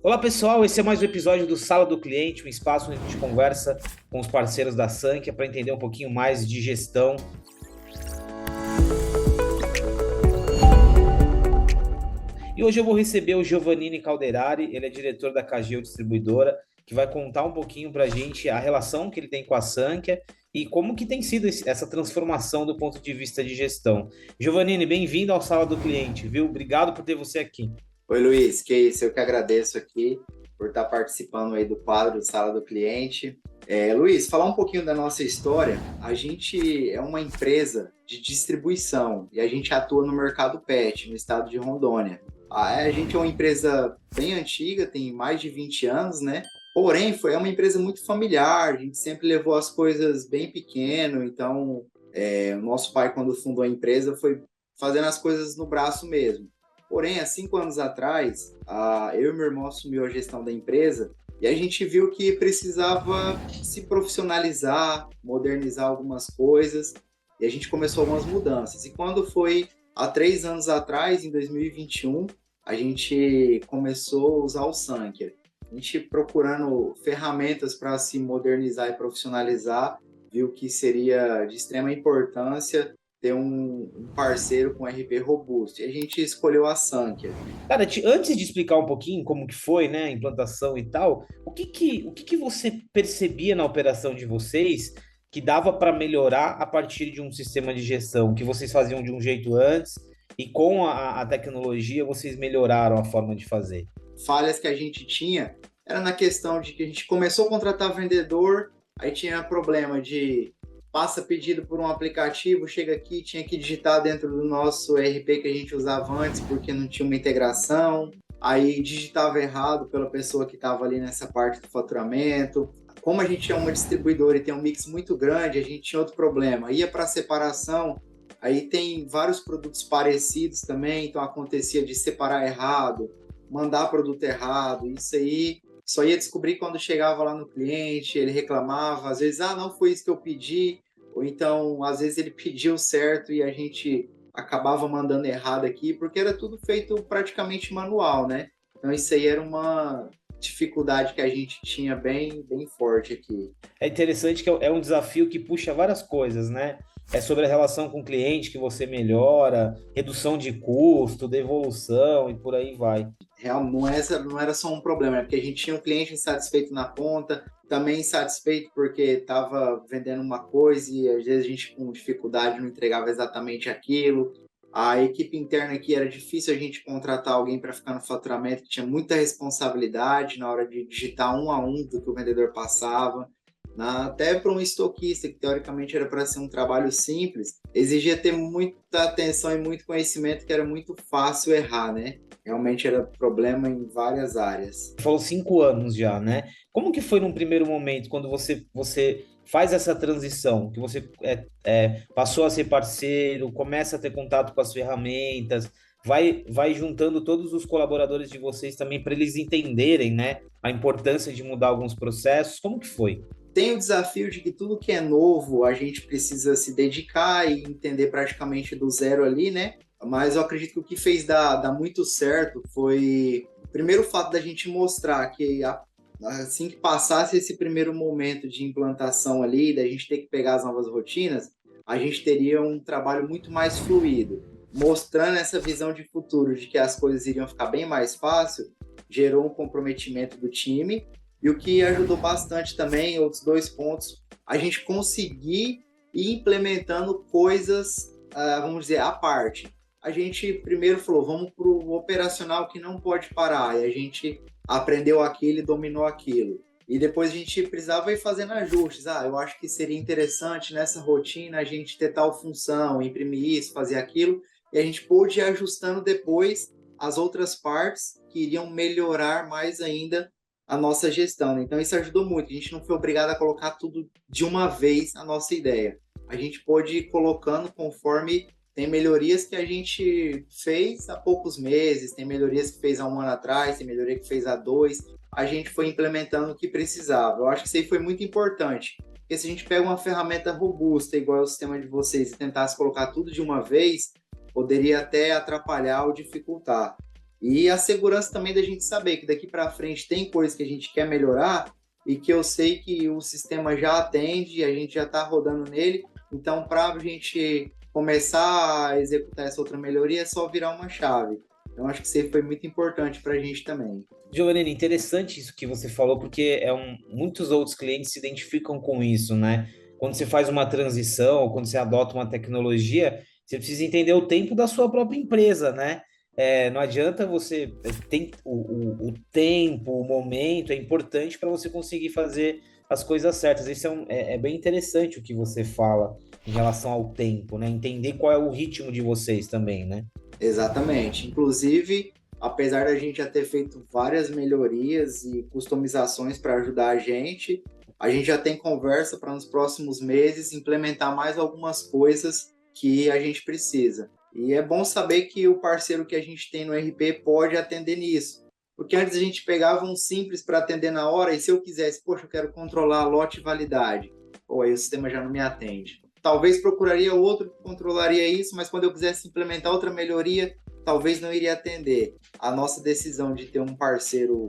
Olá pessoal, esse é mais um episódio do Sala do Cliente, um espaço onde a gente conversa com os parceiros da Sankia para entender um pouquinho mais de gestão. E hoje eu vou receber o Giovannini Calderari, ele é diretor da Cageo Distribuidora, que vai contar um pouquinho para a gente a relação que ele tem com a Sankia e como que tem sido essa transformação do ponto de vista de gestão. Giovannini, bem-vindo ao Sala do Cliente, viu? Obrigado por ter você aqui. Oi, Luiz, que isso, eu que agradeço aqui por estar participando aí do quadro Sala do Cliente. Luiz, falar um pouquinho da nossa história. A gente é uma empresa de distribuição e a gente atua no mercado pet, no estado de Rondônia. A gente é uma empresa bem antiga, tem mais de 20 anos, né? Porém, foi uma empresa muito familiar, a gente sempre levou as coisas bem pequeno, então o nosso pai, quando fundou a empresa, foi fazendo as coisas no braço mesmo. Porém, há 5 anos atrás, eu e meu irmão assumiu a gestão da empresa e a gente viu que precisava se profissionalizar, modernizar algumas coisas e a gente começou algumas mudanças. E quando foi há 3 anos atrás, em 2021, a gente começou a usar o Sankia. A gente procurando ferramentas para se modernizar e profissionalizar, viu que seria de extrema importância ter um parceiro com RP robusto. E a gente escolheu a Sankia. Cara, antes de explicar um pouquinho como que foi, né, a implantação e tal, o que que você percebia na operação de vocês que dava para melhorar a partir de um sistema de gestão que vocês faziam de um jeito antes e com a tecnologia vocês melhoraram a forma de fazer? Falhas que a gente tinha era na questão de que a gente começou a contratar vendedor, aí tinha problema de passa pedido por um aplicativo, chega aqui, tinha que digitar dentro do nosso ERP que a gente usava antes, porque não tinha uma integração, aí digitava errado pela pessoa que estava ali nessa parte do faturamento. Como a gente é uma distribuidora e tem um mix muito grande, a gente tinha outro problema. Ia para separação, aí tem vários produtos parecidos também, então acontecia de separar errado, mandar produto errado, isso aí só ia descobrir quando chegava lá no cliente, ele reclamava, às vezes, não foi isso que eu pedi, ou então, às vezes ele pediu certo e a gente acabava mandando errado aqui, porque era tudo feito praticamente manual, né? Então isso aí era uma dificuldade que a gente tinha bem, bem forte aqui. É interessante que é um desafio que puxa várias coisas, né? É sobre a relação com o cliente que você melhora, redução de custo, devolução e por aí vai. Real, não era só um problema, é porque a gente tinha um cliente insatisfeito na ponta, também insatisfeito porque estava vendendo uma coisa e às vezes a gente com dificuldade não entregava exatamente aquilo. A equipe interna aqui era difícil a gente contratar alguém para ficar no faturamento, que tinha muita responsabilidade na hora de digitar um a um do que o vendedor passava. Até para um estoquista, que teoricamente era para ser um trabalho simples, exigia ter muita atenção e muito conhecimento, que era muito fácil errar, né? Realmente era problema em várias áreas. Falou 5 anos já, né? Como que foi num primeiro momento, quando você faz essa transição, que você passou a ser parceiro, começa a ter contato com as ferramentas, vai juntando todos os colaboradores de vocês também para eles entenderem, né, a importância de mudar alguns processos? Como que foi? Tem o desafio de que tudo que é novo a gente precisa se dedicar e entender praticamente do zero ali, né? Mas eu acredito que o que fez dar muito certo foi, primeiro, o fato da gente mostrar que assim que passasse esse primeiro momento de implantação ali, da gente ter que pegar as novas rotinas, a gente teria um trabalho muito mais fluido. Mostrando essa visão de futuro de que as coisas iriam ficar bem mais fácil, gerou um comprometimento do time. E o que ajudou bastante também, outros 2 pontos, a gente conseguir ir implementando coisas, vamos dizer, à parte. A gente primeiro falou, vamos para o operacional que não pode parar, e a gente aprendeu aquilo e dominou aquilo. E depois a gente precisava ir fazendo ajustes. Eu acho que seria interessante nessa rotina a gente ter tal função, imprimir isso, fazer aquilo, e a gente pôde ir ajustando depois as outras partes que iriam melhorar mais ainda a nossa gestão, né? Então isso ajudou muito. A gente não foi obrigado a colocar tudo de uma vez a nossa ideia. A gente pôde ir colocando conforme tem melhorias que a gente fez há poucos meses, tem melhorias que fez há um ano atrás, tem melhoria que fez há dois. A gente foi implementando o que precisava. Eu acho que isso aí foi muito importante. Porque se a gente pega uma ferramenta robusta, igual é o sistema de vocês, e tentasse colocar tudo de uma vez, poderia até atrapalhar ou dificultar. E a segurança também da gente saber que daqui para frente tem coisas que a gente quer melhorar e que eu sei que o sistema já atende, a gente já está rodando nele. Então, para a gente começar a executar essa outra melhoria, é só virar uma chave. Então, acho que isso aí foi muito importante para a gente também. Giovanni, interessante isso que você falou, porque muitos outros clientes se identificam com isso, né? Quando você faz uma transição, ou quando você adota uma tecnologia, você precisa entender o tempo da sua própria empresa, né? Não adianta você tem o tempo, o momento é importante para você conseguir fazer as coisas certas. Isso é bem interessante o que você fala em relação ao tempo, né? Entender qual é o ritmo de vocês também, né? Exatamente. Inclusive, apesar da gente já ter feito várias melhorias e customizações para ajudar a gente já tem conversa para nos próximos meses implementar mais algumas coisas que a gente precisa. E é bom saber que o parceiro que a gente tem no RP pode atender nisso. Porque antes a gente pegava um simples para atender na hora, e se eu quisesse, poxa, eu quero controlar lote e validade. Pô, aí o sistema já não me atende. Talvez procuraria outro que controlaria isso, mas quando eu quisesse implementar outra melhoria, talvez não iria atender. A nossa decisão de ter um parceiro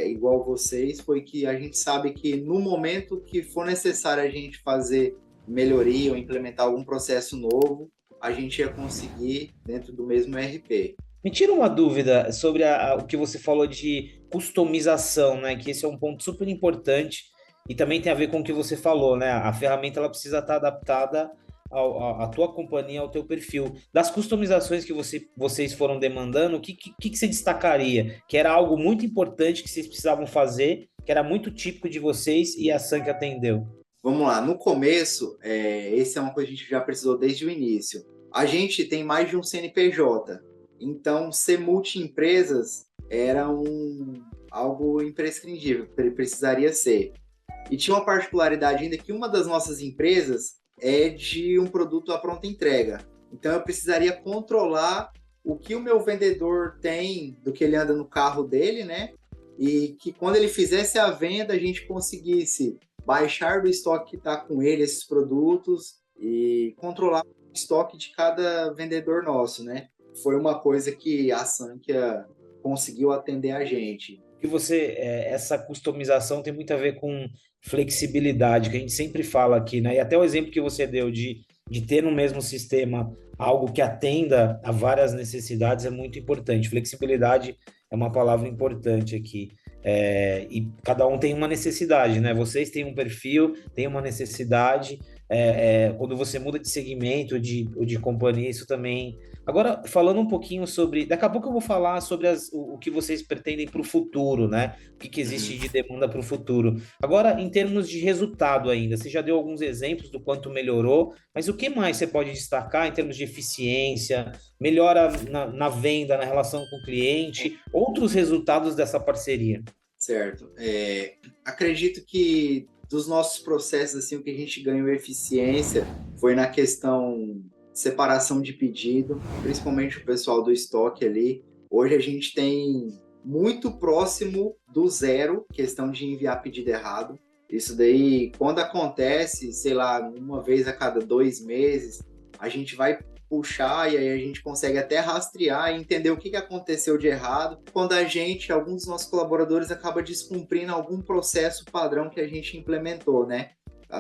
igual vocês foi que a gente sabe que no momento que for necessário a gente fazer melhoria ou implementar algum processo novo, a gente ia conseguir dentro do mesmo ERP. Me tira uma dúvida sobre o que você falou de customização, né? Que esse é um ponto super importante e também tem a ver com o que você falou, né? A ferramenta ela precisa estar adaptada à tua companhia, ao teu perfil. Das customizações que vocês foram demandando, o que você destacaria? Que era algo muito importante que vocês precisavam fazer, que era muito típico de vocês e a Sank atendeu. Vamos lá, no começo, esse é uma coisa que a gente já precisou desde o início. A gente tem mais de um CNPJ, então ser multi-empresas era algo imprescindível, precisaria ser. E tinha uma particularidade ainda que uma das nossas empresas é de um produto à pronta entrega. Então eu precisaria controlar o que o meu vendedor tem do que ele anda no carro dele, né? E que quando ele fizesse a venda, a gente conseguisse baixar do estoque que está com ele esses produtos e controlar o estoque de cada vendedor nosso, né? Foi uma coisa que a Sankia conseguiu atender a gente. Que essa customização tem muito a ver com flexibilidade, que a gente sempre fala aqui, né? E até o exemplo que você deu de ter no mesmo sistema algo que atenda a várias necessidades é muito importante. Flexibilidade é uma palavra importante aqui. E cada um tem uma necessidade, né? Vocês têm um perfil, têm uma necessidade. Quando você muda de segmento ou de companhia, isso também. Agora, falando um pouquinho sobre. Daqui a pouco eu vou falar sobre o que vocês pretendem para o futuro, né? O que existe de demanda para o futuro. Agora, em termos de resultado ainda, você já deu alguns exemplos do quanto melhorou, mas o que mais você pode destacar em termos de eficiência, melhora na venda, na relação com o cliente, outros resultados dessa parceria? Certo. Acredito que dos nossos processos, assim, o que a gente ganhou eficiência foi na questão separação de pedido, principalmente o pessoal do estoque ali. Hoje a gente tem muito próximo do zero, questão de enviar pedido errado. Isso daí, quando acontece, sei lá, uma vez a cada 2 meses, a gente vai puxar e aí a gente consegue até rastrear e entender o que aconteceu de errado quando alguns dos nossos colaboradores acaba descumprindo algum processo padrão que a gente implementou, né?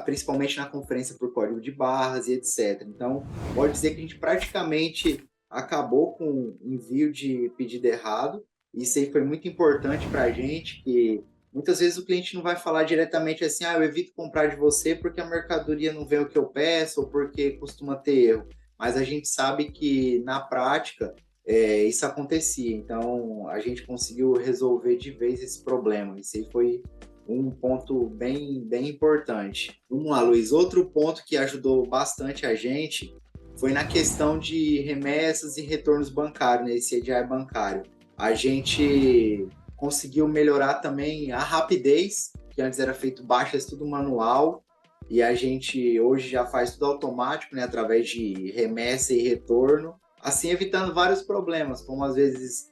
Principalmente na conferência por código de barras e etc. Então, pode dizer que a gente praticamente acabou com o envio de pedido errado. Isso aí foi muito importante para a gente, que muitas vezes o cliente não vai falar diretamente assim, eu evito comprar de você porque a mercadoria não vem o que eu peço ou porque costuma ter erro. Mas a gente sabe que, na prática, isso acontecia. Então, a gente conseguiu resolver de vez esse problema. Isso aí foi um ponto bem, bem importante. Vamos lá, Luiz. Outro ponto que ajudou bastante a gente foi na questão de remessas e retornos bancários, né? Esse EDI bancário. A gente conseguiu melhorar também a rapidez, que antes era feito baixas tudo manual, e a gente hoje já faz tudo automático, né, através de remessa e retorno, assim evitando vários problemas, como às vezes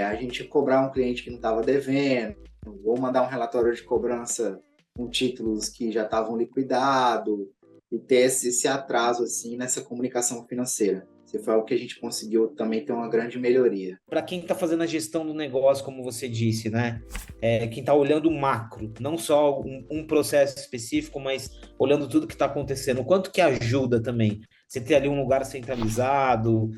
a gente cobrar um cliente que não estava devendo, ou mandar um relatório de cobrança com títulos que já estavam liquidados, e ter esse atraso assim nessa comunicação financeira. Isso foi algo que a gente conseguiu também ter uma grande melhoria. Para quem está fazendo a gestão do negócio, como você disse, né? Quem está olhando o macro, não só um processo específico, mas olhando tudo que está acontecendo, o quanto que ajuda também. Você ter ali um lugar centralizado,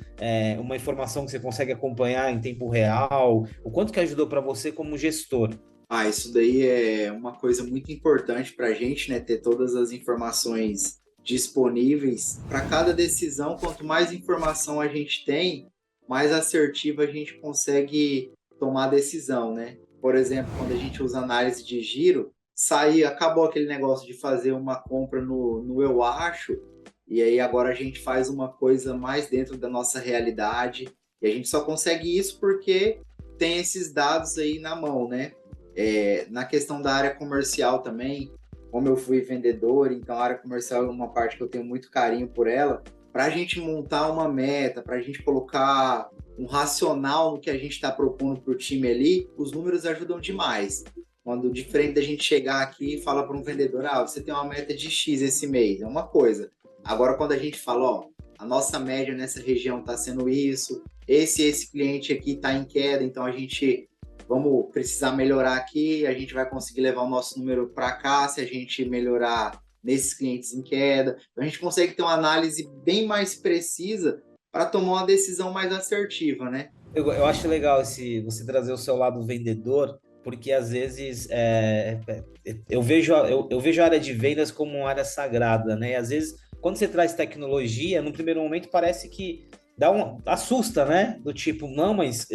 uma informação que você consegue acompanhar em tempo real, o quanto que ajudou para você como gestor? Ah, isso daí é uma coisa muito importante para a gente, né? Ter todas as informações disponíveis para cada decisão. Quanto mais informação a gente tem, mais assertiva a gente consegue tomar a decisão, né? Por exemplo, quando a gente usa análise de giro, acabou aquele negócio de fazer uma compra no eu acho, e aí agora a gente faz uma coisa mais dentro da nossa realidade, e a gente só consegue isso porque tem esses dados aí na mão, né? Na questão da área comercial também, como eu fui vendedor, então a área comercial é uma parte que eu tenho muito carinho por ela. Para a gente montar uma meta, para a gente colocar um racional no que a gente está propondo para o time ali, os números ajudam demais. Quando diferente da gente chegar aqui e falar para um vendedor, você tem uma meta de X esse mês, é uma coisa. Agora, quando a gente fala, a nossa média nessa região está sendo isso, esse cliente aqui está em queda, então a gente vamos precisar melhorar aqui, a gente vai conseguir levar o nosso número para cá se a gente melhorar nesses clientes em queda. Então, a gente consegue ter uma análise bem mais precisa para tomar uma decisão mais assertiva, né? Eu acho legal você trazer o seu lado vendedor, porque às vezes eu vejo a área de vendas como uma área sagrada, né? E às vezes, quando você traz tecnologia, no primeiro momento parece que assusta, né? Do tipo, não, mas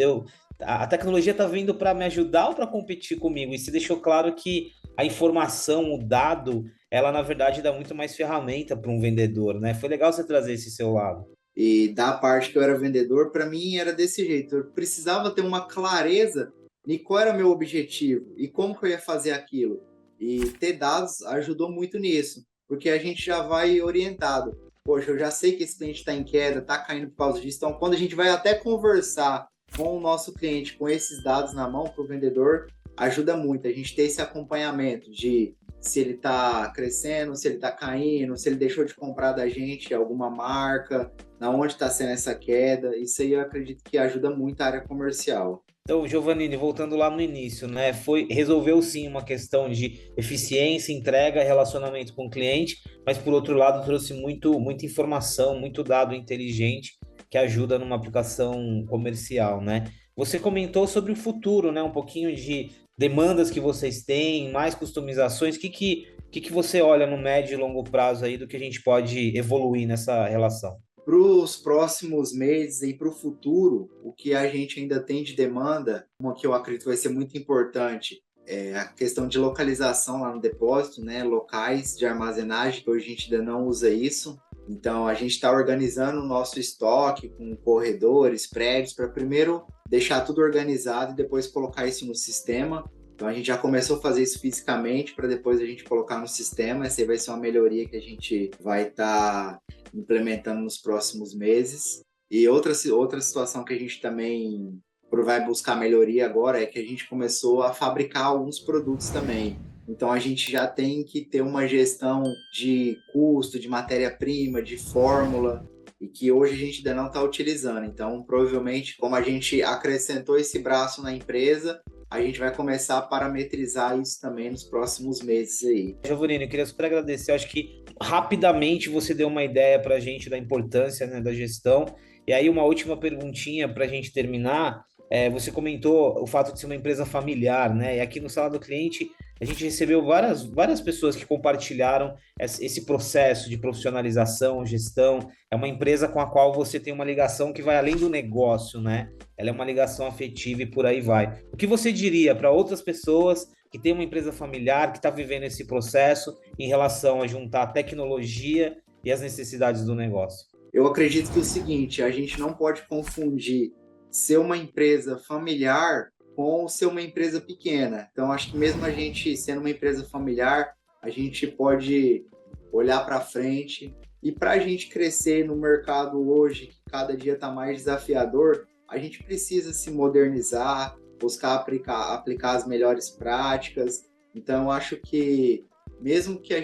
a tecnologia está vindo para me ajudar ou para competir comigo? E você deixou claro que a informação, o dado, ela na verdade dá muito mais ferramenta para um vendedor, né? Foi legal você trazer esse seu lado. E da parte que eu era vendedor, para mim era desse jeito. Eu precisava ter uma clareza de qual era o meu objetivo e como que eu ia fazer aquilo. E ter dados ajudou muito nisso, porque a gente já vai orientado. Poxa, eu já sei que esse cliente está em queda, está caindo por causa disso. Então, quando a gente vai até conversar com o nosso cliente com esses dados na mão para o vendedor, ajuda muito a gente ter esse acompanhamento de se ele está crescendo, se ele está caindo, se ele deixou de comprar da gente alguma marca, na onde está sendo essa queda. Isso aí eu acredito que ajuda muito a área comercial. Então, Giovannini, voltando lá no início, né? Resolveu sim uma questão de eficiência, entrega, relacionamento com o cliente, mas por outro lado trouxe muita informação, muito dado inteligente que ajuda numa aplicação comercial, né? Você comentou sobre o futuro, né? Um pouquinho de demandas que vocês têm, mais customizações. O que você olha no médio e longo prazo aí do que a gente pode evoluir nessa relação? Para os próximos meses e para o futuro, o que a gente ainda tem de demanda, uma que eu acredito vai ser muito importante, é a questão de localização lá no depósito, né? Locais de armazenagem, que hoje a gente ainda não usa isso. Então, a gente está organizando o nosso estoque com corredores, prédios, para primeiro deixar tudo organizado e depois colocar isso no sistema. Então, a gente já começou a fazer isso fisicamente para depois a gente colocar no sistema. Essa aí vai ser uma melhoria que a gente vai estar implementando nos próximos meses. E outra situação que a gente também vai buscar melhoria agora é que a gente começou a fabricar alguns produtos também. Então, a gente já tem que ter uma gestão de custo, de matéria-prima, de fórmula, e que hoje a gente ainda não está utilizando. Então, provavelmente, como a gente acrescentou esse braço na empresa, a gente vai começar a parametrizar isso também nos próximos meses aí. Giovanni, eu queria super agradecer. Eu acho que rapidamente você deu uma ideia para a gente da importância, né, da gestão. E aí, uma última perguntinha para a gente terminar. Você comentou o fato de ser uma empresa familiar, né? E aqui no Sala do Cliente, a gente recebeu várias pessoas que compartilharam esse processo de profissionalização, gestão. É uma empresa com a qual você tem uma ligação que vai além do negócio, né? Ela é uma ligação afetiva e por aí vai. O que você diria para outras pessoas que têm uma empresa familiar, que está vivendo esse processo em relação a juntar a tecnologia e as necessidades do negócio? Eu acredito que é o seguinte, a gente não pode confundir ser uma empresa familiar com ser uma empresa pequena. Então, acho que mesmo a gente sendo uma empresa familiar, a gente pode olhar para frente. E para a gente crescer no mercado hoje, que cada dia está mais desafiador, a gente precisa se modernizar, buscar aplicar as melhores práticas. Então, acho que mesmo que a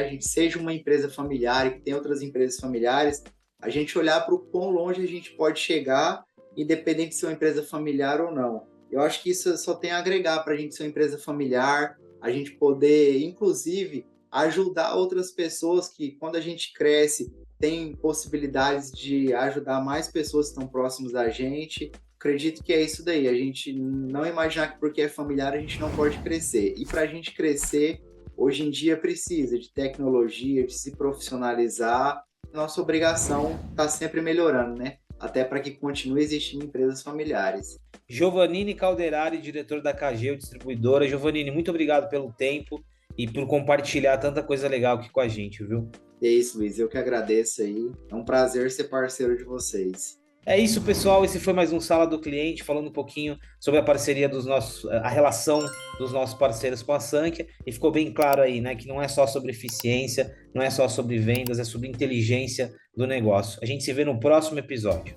gente seja uma empresa familiar e que tenha outras empresas familiares, a gente olhar para o quão longe a gente pode chegar, independente de ser uma empresa familiar ou não. Eu acho que isso só tem a agregar para a gente ser uma empresa familiar, a gente poder, inclusive, ajudar outras pessoas que, quando a gente cresce, tem possibilidades de ajudar mais pessoas que estão próximas da gente. Acredito que é isso daí, a gente não imaginar que porque é familiar a gente não pode crescer. E para a gente crescer, hoje em dia precisa de tecnologia, de se profissionalizar. Nossa obrigação está sempre melhorando, né? Até para que continue existindo empresas familiares. Giovannini Calderari, diretor da Cageu Distribuidora. Giovannini, muito obrigado pelo tempo e por compartilhar tanta coisa legal aqui com a gente, viu? E é isso, Luiz. Eu que agradeço aí. É um prazer ser parceiro de vocês. É isso, pessoal. Esse foi mais um Sala do Cliente, falando um pouquinho sobre a parceria dos nossos, a relação dos nossos parceiros com a Sankhia. E ficou bem claro aí, né, que não é só sobre eficiência, não é só sobre vendas, é sobre inteligência do negócio. A gente se vê no próximo episódio.